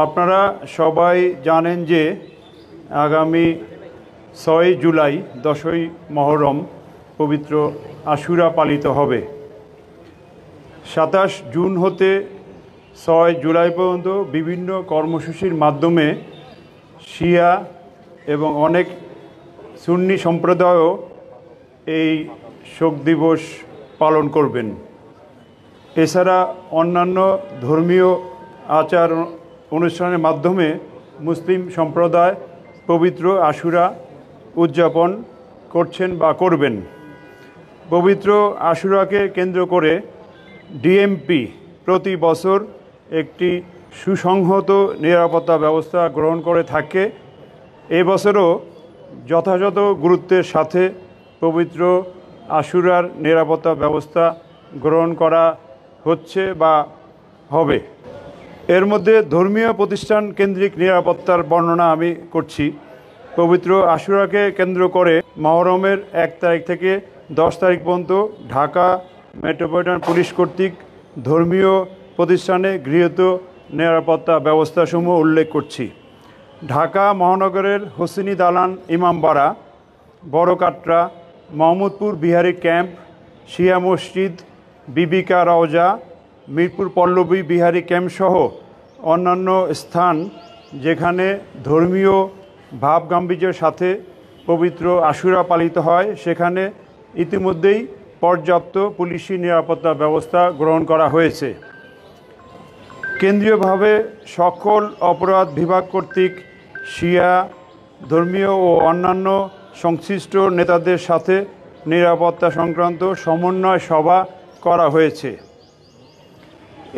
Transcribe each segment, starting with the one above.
আপনারা সবাই জানেন যে আগামী ৬ জুলাই ১০ই মহরম পবিত্র আশুরা পালিত হবে। ২৭ জুন হতে ৬ জুলাই পর্যন্ত বিভিন্ন কর্মসূচির মাধ্যমে শিয়া এবং অনেক সুন্নি সম্প্রদায়ও এই শোক দিবস পালন করবেন। এছাড়া অন্যান্য ধর্মীয় আচার অনুষ্ঠানের মাধ্যমে মুসলিম সম্প্রদায় পবিত্র আশুরা উদযাপন করছেন বা করবেন। পবিত্র আশুরাকে কেন্দ্র করে ডিএমপি প্রতি বছর একটি সুসংহত নিরাপত্তা ব্যবস্থা গ্রহণ করে থাকে। এবছরও যথাযথ গুরুত্বের সাথে পবিত্র আশুরার নিরাপত্তা ব্যবস্থা গ্রহণ করা হচ্ছে বা হবে। এর মধ্যে ধর্মীয় প্রতিষ্ঠান কেন্দ্রিক নিরাপত্তার বর্ণনা আমি করছি। পবিত্র আশুরাকে কেন্দ্র করে মহরমের ১ তারিখ থেকে ১০ তারিখ পর্যন্ত ঢাকা মেট্রোপলিটন পুলিশ কর্তৃক ধর্মীয় প্রতিষ্ঠানে গৃহীত নিরাপত্তা ব্যবস্থাসমূহ উল্লেখ করছি। ঢাকা মহানগরের হোসেনি দালান ইমামবাড়া, বড় কাটরা, মোহাম্মদপুর বিহারি ক্যাম্প, শিয়া মসজিদ, বিবিকা রওজা, মিরপুর পল্লবী বিহারি ক্যাম্পসহ অন্যান্য স্থান যেখানে ধর্মীয় ভাবগাম্ভীর্যের সাথে পবিত্র আশুরা পালিত হয় সেখানে ইতিমধ্যেই পর্যাপ্ত পুলিশি নিরাপত্তা ব্যবস্থা গ্রহণ করা হয়েছে। কেন্দ্রীয়ভাবে সকল অপরাধ বিভাগ কর্তৃক শিয়া ধর্মীয় ও অন্যান্য সংশ্লিষ্ট নেতাদের সাথে নিরাপত্তা সংক্রান্ত সমন্বয় সভা করা হয়েছে।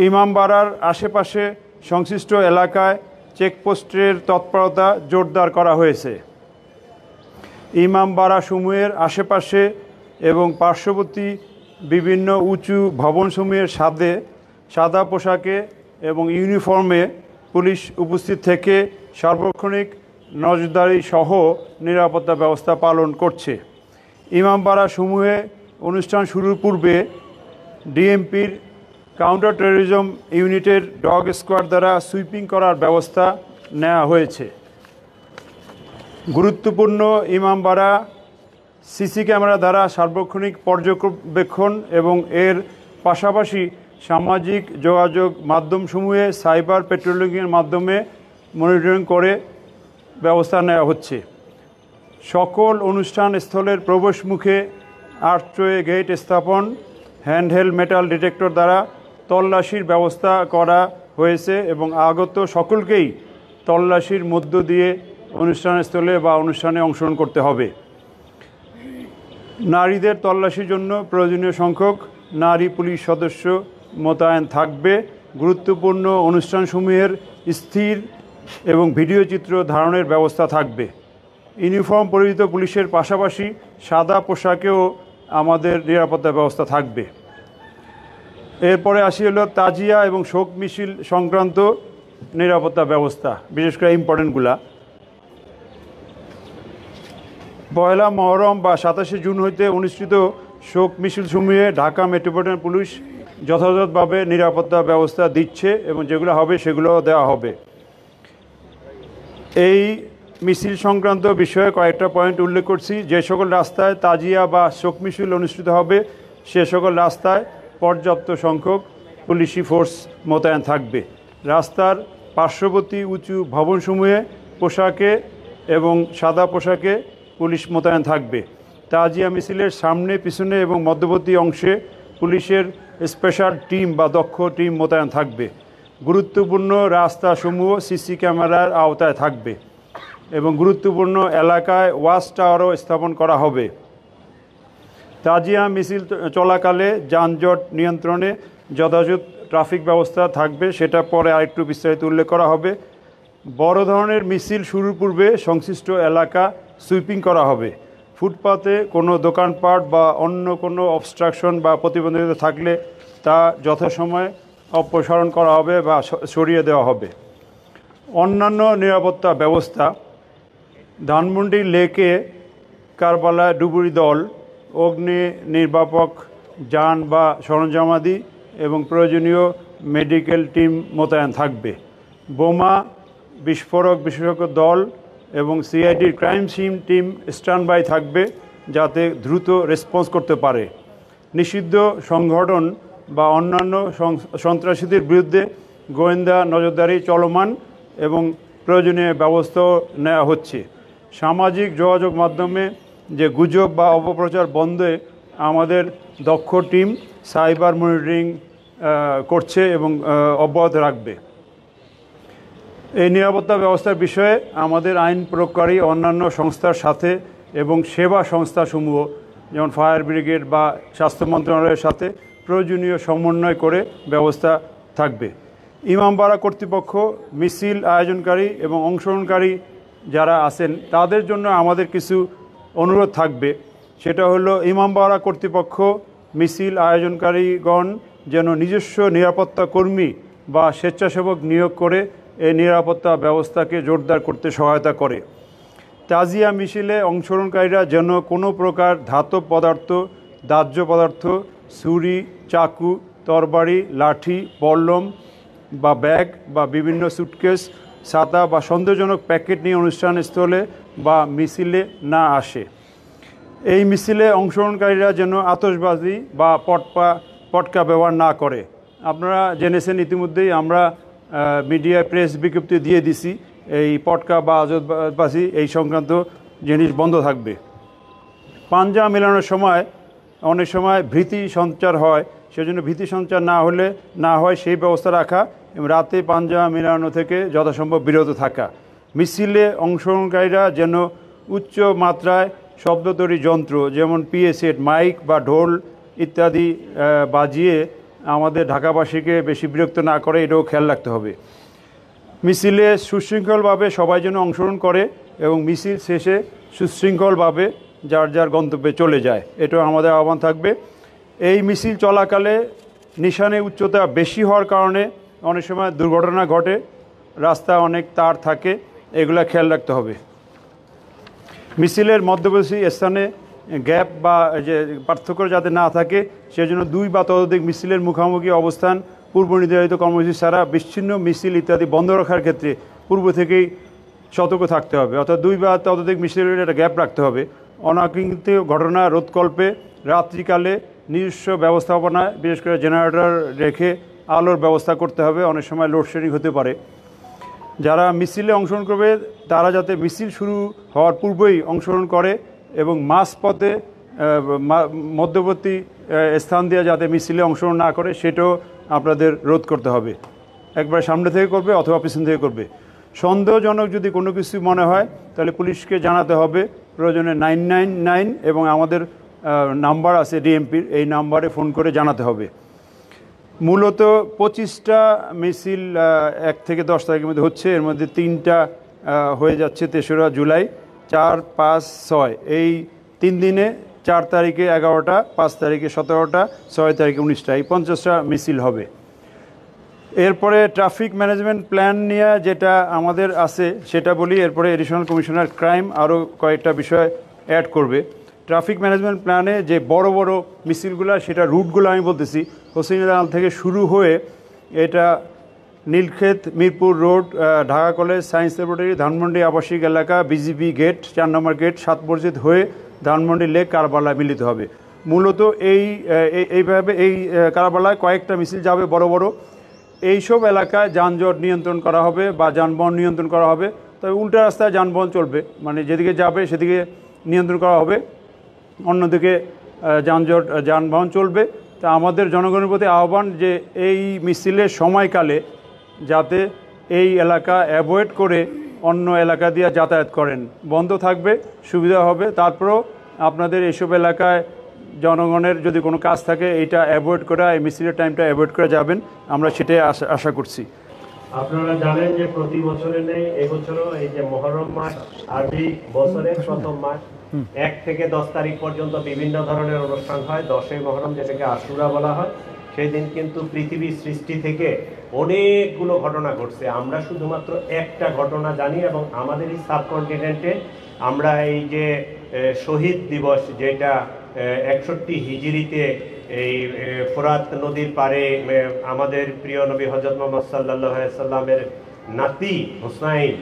ইমামবাড়ার আশেপাশে সংশ্লিষ্ট এলাকায় চেকপোস্টের তৎপরতা জোরদার করা হয়েছে। ইমামবাড়া সমূহের আশেপাশে এবং পার্শ্ববর্তী বিভিন্ন উঁচু ভবনসমূহের সাদা পোশাকে এবং ইউনিফর্মে পুলিশ উপস্থিত থেকে সার্বক্ষণিক নজরদারি সহ নিরাপত্তা ব্যবস্থা পালন করছে। ইমামবাড়া সমূহে অনুষ্ঠান শুরুর পূর্বে ডিএমপির কাউন্টার টেরোরিজম ইউনিটের ডগ স্কোয়াড দ্বারা সুইপিং করার ব্যবস্থা নেওয়া হয়েছে। গুরুত্বপূর্ণ ইমামবাড়া সিসি ক্যামেরা দ্বারা সার্বক্ষণিক পর্যবেক্ষণ এবং এর পাশাপাশি সামাজিক যোগাযোগ মাধ্যমসমূহে সাইবার পেট্রোলিংয়ের মাধ্যমে মনিটরিং করে ব্যবস্থা নেওয়া হচ্ছে। সকল অনুষ্ঠান স্থলের প্রবেশমুখে আর্চওয়ে গেট স্থাপন, হ্যান্ডহেল্ড মেটাল ডিটেক্টর দ্বারা তল্লাশির ব্যবস্থা করা হয়েছে এবং আগত সকলকেই তল্লাশির মধ্য দিয়ে অনুষ্ঠানস্থলে বা অনুষ্ঠানে অংশগ্রহণ করতে হবে। নারীদের তল্লাশির জন্য প্রয়োজনীয় সংখ্যক নারী পুলিশ সদস্য মোতায়েন থাকবে। গুরুত্বপূর্ণ অনুষ্ঠানসমূহের স্থির এবং ভিডিও চিত্র ধারণের ব্যবস্থা থাকবে। ইউনিফর্ম পরিহিত পুলিশের পাশাপাশি সাদা পোশাকেও আমাদের নিরাপত্তা ব্যবস্থা থাকবে। এরপরে আসি হলো তাজিয়া এবং শোক মিছিল সংক্রান্ত নিরাপত্তা ব্যবস্থা, বিশেষ করে ইম্পর্টেন্টগুলা। পয়লা মহরম বা ২৭শে জুন হইতে অনুষ্ঠিত শোক মিছিলসমূহে ঢাকা মেট্রোপলিটন পুলিশ যথাযথভাবে নিরাপত্তা ব্যবস্থা দিচ্ছে এবং যেগুলো হবে সেগুলো দেওয়া হবে। এই মিছিল সংক্রান্ত বিষয়ে কয়েকটা পয়েন্ট উল্লেখ করছি। যে সকল রাস্তায় তাজিয়া বা শোক মিছিল অনুষ্ঠিত হবে সে সকল রাস্তায় পর্যাপ্ত সংখ্যক পুলিশি ফোর্স মোতায়েন থাকবে। রাস্তার পার্শ্ববর্তী উঁচু ভবনসমূহে পোশাকে এবং সাদা পোশাকে পুলিশ মোতায়েন থাকবে। তাজিয়া মিছিলের সামনে, পিছনে এবং মধ্যবর্তী অংশে পুলিশের স্পেশাল টিম বা দক্ষ টিম মোতায়েন থাকবে। গুরুত্বপূর্ণ রাস্তাসমূহ সিসি ক্যামেরার আওতায় থাকবে এবং গুরুত্বপূর্ণ এলাকায় ওয়াচ টাওয়ারও স্থাপন করা হবে। তাজিয়া মিছিল চলাকালে যানজট নিয়ন্ত্রণে যথাযথ ট্রাফিক ব্যবস্থা থাকবে, সেটা পরে আরেকটু বিস্তারিত উল্লেখ করা হবে। বড় ধরনের মিছিল শুরুর পূর্বে সংশ্লিষ্ট এলাকা সুইপিং করা হবে। ফুটপাতে কোনো দোকানপাট বা অন্য কোনো অবস্ট্রাকশন বা প্রতিবন্ধকতা থাকলে তা যথাসময়ে অপসারণ করা হবে বা সরিয়ে দেওয়া হবে। অন্যান্য নিরাপত্তা ব্যবস্থা: ধানমন্ডি লেকে কারবালা ডুবুরি দল, অগ্নি নির্বাপক যান বা সরঞ্জামাদি এবং প্রয়োজনীয় মেডিকেল টিম মোতায়েন থাকবে। বোমা বিস্ফোরক বিশেষজ্ঞ দল এবং সিআইডির crime scene team stand by থাকবে যাতে দ্রুত রেসপন্স করতে পারে। নিষিদ্ধ সংগঠন বা অন্যান্য সন্ত্রাসীদের বিরুদ্ধে গোয়েন্দা নজরদারি চলমান এবং প্রয়োজনীয় ব্যবস্থাও নেওয়া হচ্ছে। সামাজিক যোগাযোগ মাধ্যমে যে গুজব বা অপপ্রচার বন্ধে আমাদের দক্ষ টিম সাইবার মনিটরিং করছে এবং অব্যাহত রাখবে। এই নিরাপত্তা ব্যবস্থার বিষয়ে আমাদের আইন প্রয়োগকারী অন্যান্য সংস্থার সাথে এবং সেবা সংস্থাসমূহ যেমন ফায়ার ব্রিগেড বা স্বাস্থ্য মন্ত্রণালয়ের সাথে প্রয়োজনীয় সমন্বয় করে ব্যবস্থা থাকবে। ইমামবাড়া কর্তৃপক্ষ, মিছিল আয়োজনকারী এবং অংশগ্রহণকারী যারা আছেন তাদের জন্য আমাদের কিছু অনুরোধ থাকবে। সেটা হলো ইমামবাড়া কর্তৃপক্ষ মিছিল আয়োজনকারীগণ যেন নিজস্ব নিরাপত্তা কর্মী বা স্বেচ্ছাসেবক নিয়োগ করে এই নিরাপত্তা ব্যবস্থাকে জোরদার করতে সহায়তা করে। তাজিয়া মিছিলে অংশগ্রহণকারীরা যেন কোনো প্রকার ধাতব পদার্থ, দাহ্য পদার্থ, ছুরি, চাকু, তরবারি, লাঠি, বল্লম বা ব্যাগ বা বিভিন্ন সুটকেস, ছাতা বা সন্দেহজনক প্যাকেট নিয়ে অনুষ্ঠানস্থলে বা মিছিলে না আসে। এই মিছিলে অংশগ্রহণকারীরা যেন আতশবাজি বা পটকা ব্যবহার না করে। আপনারা জেনেছেন ইতিমধ্যেই আমরা মিডিয়ায় প্রেস বিজ্ঞপ্তি দিয়ে দিছি এই পটকা বা আতশবাজি এই সংক্রান্ত জিনিস বন্ধ থাকবে। পাঞ্জা মেলানোর সময় অনেক সময় ভীতি সঞ্চার হয়, সেজন্য ভীতি সঞ্চার না হয় সেই ব্যবস্থা রাখা এবং রাতে পাঞ্জা মেলানো থেকে যথাসম্ভব বিরত থাকা। মিছিলে অংশগ্রহণকারীরা যেন উচ্চ মাত্রায় শব্দতরী যন্ত্র যেমন পিএ সেট, মাইক বা ঢোল ইত্যাদি বাজিয়ে আমাদের ঢাকাবাসীকে বেশি বিরক্ত না করে, এটাও খেয়াল রাখতে হবে। মিছিলে সুশৃঙ্খলভাবে সবাই যেন অংশগ্রহণ করে এবং মিছিল শেষে সুশৃঙ্খলভাবে যার যার গন্তব্যে চলে যায়, এটাও আমাদের আহ্বান থাকবে। এই মিছিল চলাকালে নিশানে উচ্চতা বেশি হওয়ার কারণে অনেক সময় দুর্ঘটনা ঘটে, রাস্তায় অনেক তার থাকে, এগুলা খেয়াল রাখতে হবে। মিছিলের মধ্যবর্তী স্থানে গ্যাপ বা যে পার্থক্য যাতে না থাকে সেজন্য 2 বা ততোধিক মিছিলের মুখোমুখি অবস্থান, পূর্ব নির্ধারিত কর্মসূচি ছাড়া বিচ্ছিন্ন মিছিল ইত্যাদি বন্ধ রাখার ক্ষেত্রে পূর্ব থেকেই সতর্ক থাকতে হবে, অর্থাৎ 2 বা ততোধিক মিছিলের একটা গ্যাপ রাখতে হবে। অনাকাঙ্ক্ষিত ঘটনা রোধকল্পে রাত্রিকালে নিজস্ব ব্যবস্থাপনায় বিশেষ করে জেনারেটর রেখে আলোর ব্যবস্থা করতে হবে, অনেক সময় লোডশেডিং হতে পারে। যারা মিছিলে অংশগ্রহণ করবে তারা যাতে মিছিল শুরু হওয়ার পূর্বেই অংশগ্রহণ করে এবং মাঝপথে মধ্যবর্তী স্থান দিয়ে যাতে মিছিলে অংশগ্রহণ না করে সেটাও আপনাদের রোধ করতে হবে। একবার সামনে থেকে করবে অথবা পিছন থেকে করবে। সন্দেহজনক যদি কোনো কিছু মনে হয় তাহলে পুলিশকে জানাতে হবে, প্রয়োজনে 999 এবং আমাদের নাম্বার আছে ডিএমপির, এই নাম্বারে ফোন করে জানাতে হবে। মূলত 25টা মিছিল 1 থেকে 10 তারিখের মধ্যে হচ্ছে, এর মধ্যে 3টা হয়ে যাচ্ছে 3রা জুলাই, 4, 5, 6 এই 3 দিনে 4 তারিখে 11টা, 5 তারিখে 17টা, 6 তারিখে 19টা, এই 50টা মিছিল হবে। এরপরে ট্রাফিক ম্যানেজমেন্ট প্ল্যান নিয়ে যেটা আমাদের আছে সেটা বলি, এরপরে এডিশনাল কমিশনার ক্রাইম আরও কয়েকটা বিষয় অ্যাড করবে। ট্রাফিক ম্যানেজমেন্ট প্ল্যানে যে বড় বড় মিছিলগুলো সেটা রুটগুলো আমি বলতেছি, হোসেনিয়াল থেকে শুরু হয়ে এটা Nilkhet, Mirpur road, Dhaka college, science laboratory, Dhanmondi আবাসিক এলাকা, বিজিবি গেট, 4 নম্বর গেট, 7 মসজিদ হয়ে ধানমন্ডি লেক, কারবালায় মিলিত হবে। মূলত এইভাবে এই কারবালায় কয়েকটা মিছিল যাবে বড় বড়। এইসব এলাকায় যানজট নিয়ন্ত্রণ করা হবে বা যানবাহন নিয়ন্ত্রণ করা হবে, তবে উল্টা রাস্তায় যানবাহন চলবে, মানে যেদিকে যাবে সেদিকে নিয়ন্ত্রণ করা হবে, অন্যদিকে যানবাহন চলবে। তা আমাদের জনগণের প্রতি আহ্বান যে এই মিছিলের সময়কালে যাতে এই এলাকা অ্যাভয়েড করে অন্য এলাকা দিয়ে যাতায়াত করেন, বন্ধ থাকবে, সুবিধা হবে। তারপরেও আপনাদের এইসব এলাকায় জনগণের যদি কোনো কাজ থাকে এইটা অ্যাভয়েড করে, এই মিছিলের টাইমটা অ্যাভয়েড করে যাবেন, আমরা সেটাই আশা করছি। আপনারা জানেন যে প্রতি বছরে নেই, এবছরও এই যে মহরম মাস, আরবি বছরের প্রথম মাস, 1 থেকে 10 তারিখ পর্যন্ত বিভিন্ন ধরনের অনুষ্ঠান হয়। 10ই মহরম, যেটাকে আশুরা বলা হয়, সেই দিন কিন্তু পৃথিবীর সৃষ্টি থেকে অনেকগুলো ঘটনা ঘটছে। আমরা শুধুমাত্র একটা ঘটনা জানি এবং আমাদের এই সাবকন্টিনেন্টে আমরা এই যে শহীদ দিবস, যেটা 61 হিজরিতে এই ফোরাত নদীর পারে আমাদের প্রিয় নবী হযরত মুহাম্মদ সাল্লাল্লাহু আলাইহি সাল্লামের নাতি হোসাইন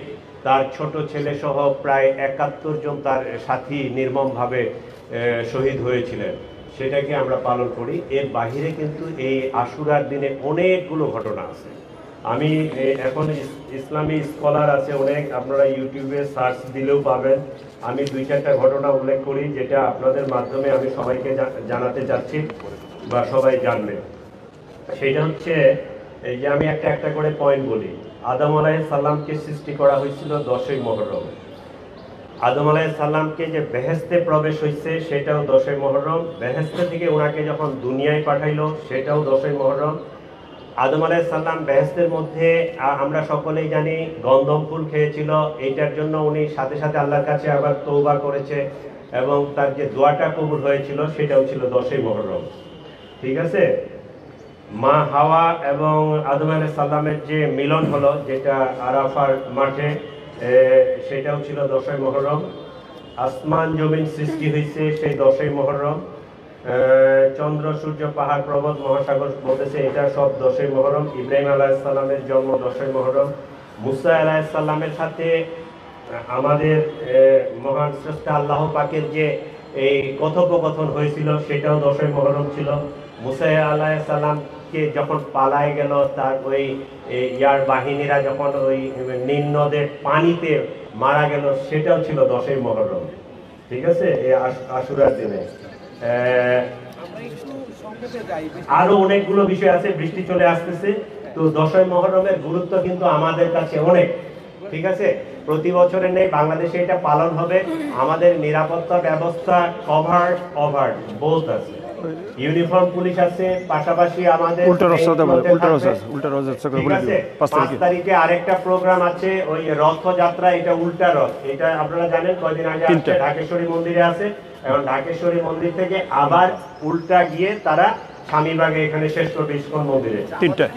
তার ছোট ছেলে সহ প্রায় 71 জন তার সাথী নির্মমভাবে শহীদ হয়েছিলেন, সেটাকে আমরা পালন করি। এর বাহিরে কিন্তু এই আশুরার দিনে অনেকগুলো ঘটনা আছে। আমি এখন ইসলামী স্কলার আছে অনেক, আপনারা ইউটিউবে সার্চ দিলেও পাবেন। আমি 2-4টা ঘটনা উল্লেখ করি যেটা আপনাদের মাধ্যমে আমি সবাইকে জানাতে চাচ্ছি বা সবাই জানবে। সেটা হচ্ছে এই যে আমি একটা একটা করে পয়েন্ট বলি। আদম আলাইহিস সালামকে সৃষ্টি করা হয়েছিল 10ই মুহররম। আদম আলাইহিস সালামকে যে বেহেশতে প্রবেশ হয়েছে সেটাও 10ই মুহররম। বেহেশতে থেকে ওনাকে যখন দুনিয়ায় পাঠাইলো সেটাও 10ই মুহররম। আদম আলাইহিস সালাম বেহেশতের মধ্যে আমরা সকলেই জানি গন্ধম ফুল খেয়েছিল, এইটার জন্য উনি সাথে সাথে আল্লাহর কাছে আবার তওবা করেছে এবং তার যে দোয়াটা কবুল হয়েছিল সেটাও ছিল 10ই মুহররম। ঠিক আছে। মা হাওয়া এবং আদম আলাইহিস সালামের যে মিলন হলো যেটা আরাফার মাঠে, সেটাও ছিল 10ই মুহররম। আসমান জমিন সৃষ্টি হয়েছে সেই 10ই মুহররম। চন্দ্র সূর্য পাহাড় পর্বত মহাসাগর বলতেছে এটা সব 10ই মুহররম। ইব্রাহিম আলাইহিস সালামের জন্ম 10ই মুহররম। মুসা আলাইহিস সালামের সাথে আমাদের মহান স্রষ্টা আল্লাহ পাকের যে এই কথোপকথন হয়েছিল সেটাও 10ই মুহররম ছিল। মুসা আলাইহিস সালামকে যখন পালায় গেল তার ওই ইয়ার বাহিনীরা যখন ওই নীল নদের পানিতে মারা গেল সেটাও ছিল 10ই মুহররম। ঠিক আছে, এই আশুরার দিনে। আরো অনেকগুলো বিষয় আছে, বৃষ্টি চলে আসতেছে। তো 10ই মুহররমের গুরুত্ব কিন্তু আমাদের কাছে অনেক। ঠিক আছে, প্রতি বছরের নেই, বাংলাদেশে এটা পালন হবে। আমাদের নিরাপত্তা ব্যবস্থা ওভার বোথ আছে, ইউনিফর্ম পুলিশ আছে, পাশাপাশি আমাদের 5 তারিখে আরেকটা প্রোগ্রাম আছে, ওই রথযাত্রা, এটা উল্টা রথ। এটা আপনারা জানেন কয়দিন আগে ঢাকেশ্বরী মন্দিরে আছে। এখন ঢাকেশ্বরী মন্দির থেকে আবার উল্টা গিয়ে তারা স্বামীবাগে এখানে শেষ করবে ইস্কন মন্দিরে। 3টায়।